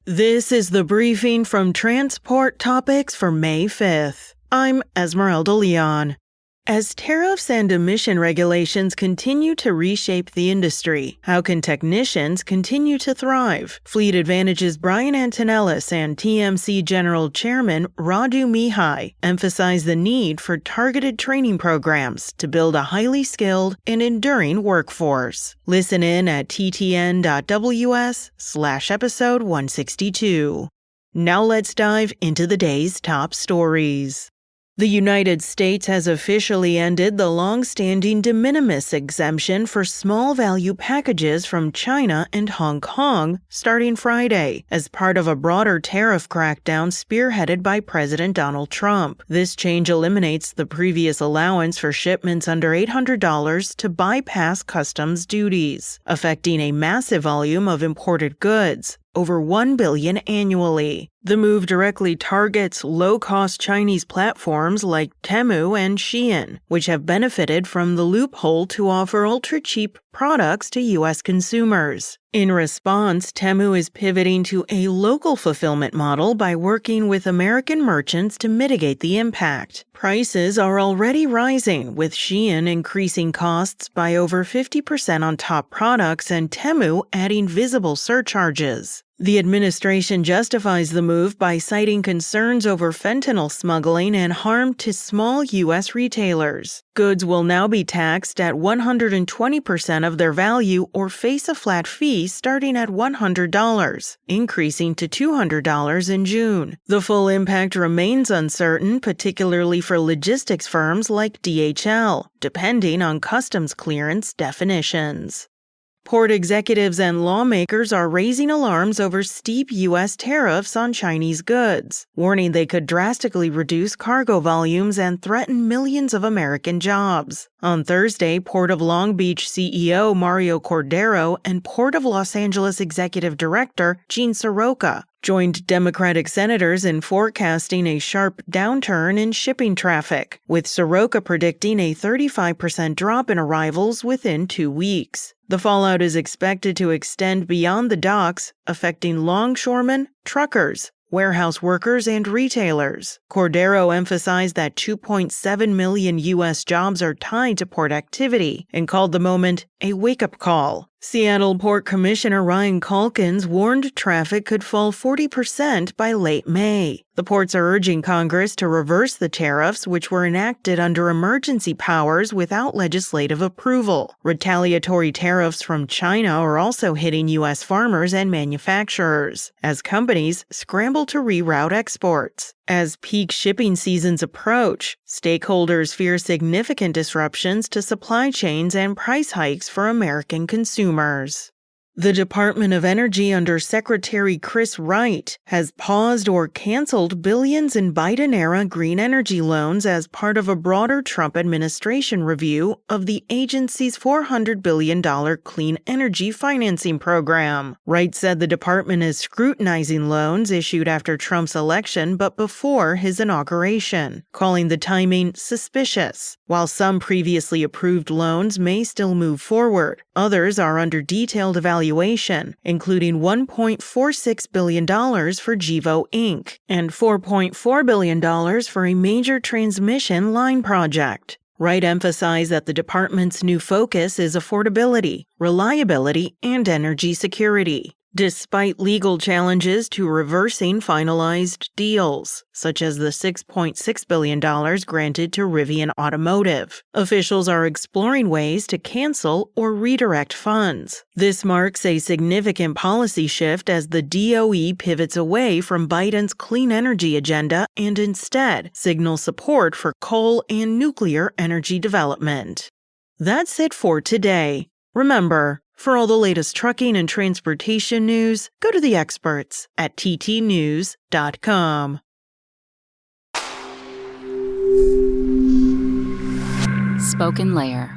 This is the briefing from Transport Topics for May 5th. I'm Esmeralda Leon. As tariffs and emission regulations continue to reshape the industry, how can technicians continue to thrive? Fleet Advantage's Brian Antonellis and TMC General Chairman Radu Mihai emphasize the need for targeted training programs to build a highly skilled and enduring workforce. Listen in at ttn.ws/episode 162. Now let's dive into the day's top stories. The United States has officially ended the long-standing de minimis exemption for small-value packages from China and Hong Kong starting Friday, as part of a broader tariff crackdown spearheaded by President Donald Trump. This change eliminates the previous allowance for shipments under $800 to bypass customs duties, affecting a massive volume of imported goods, over $1 billion annually. The move directly targets low-cost Chinese platforms like Temu and Shein, which have benefited from the loophole to offer ultra-cheap products to U.S. consumers. In response, Temu is pivoting to a local fulfillment model by working with American merchants to mitigate the impact. Prices are already rising, with Shein increasing costs by over 50% on top products and Temu adding visible surcharges. The administration justifies the move by citing concerns over fentanyl smuggling and harm to small U.S. retailers. Goods will now be taxed at 120% of their value or face a flat fee starting at $100, increasing to $200 in June. The full impact remains uncertain, particularly for logistics firms like DHL, depending on customs clearance definitions. Port executives and lawmakers are raising alarms over steep U.S. tariffs on Chinese goods, warning they could drastically reduce cargo volumes and threaten millions of American jobs. On Thursday, Port of Long Beach CEO Mario Cordero and Port of Los Angeles Executive Director Gene Soroka joined Democratic senators in forecasting a sharp downturn in shipping traffic, with Soroka predicting a 35% drop in arrivals within 2 weeks. The fallout is expected to extend beyond the docks, affecting longshoremen, truckers, warehouse workers, and retailers. Cordero emphasized that 2.7 million U.S. jobs are tied to port activity and called the moment a wake-up call. Seattle Port Commissioner Ryan Calkins warned traffic could fall 40% by late May. The ports are urging Congress to reverse the tariffs, which were enacted under emergency powers without legislative approval. Retaliatory tariffs from China are also hitting U.S. farmers and manufacturers, as companies scramble to reroute exports. As peak shipping seasons approach, stakeholders fear significant disruptions to supply chains and price hikes for American consumers. The Department of Energy under Secretary Chris Wright has paused or canceled billions in Biden-era green energy loans as part of a broader Trump administration review of the agency's $400 billion clean energy financing program. Wright said the department is scrutinizing loans issued after Trump's election but before his inauguration, calling the timing suspicious. While some previously approved loans may still move forward, others are under detailed evaluation, including $1.46 billion for Gevo Inc. and $4.4 billion for a major transmission line project. Wright emphasized that the department's new focus is affordability, reliability, and energy security, despite legal challenges to reversing finalized deals, such as the $6.6 billion granted to Rivian Automotive. Officials are exploring ways to cancel or redirect funds. This marks a significant policy shift as the DOE pivots away from Biden's clean energy agenda and instead signals support for coal and nuclear energy development. That's it for today. Remember, for all the latest trucking and transportation news, go to the experts at ttnews.com. Spoken Layer.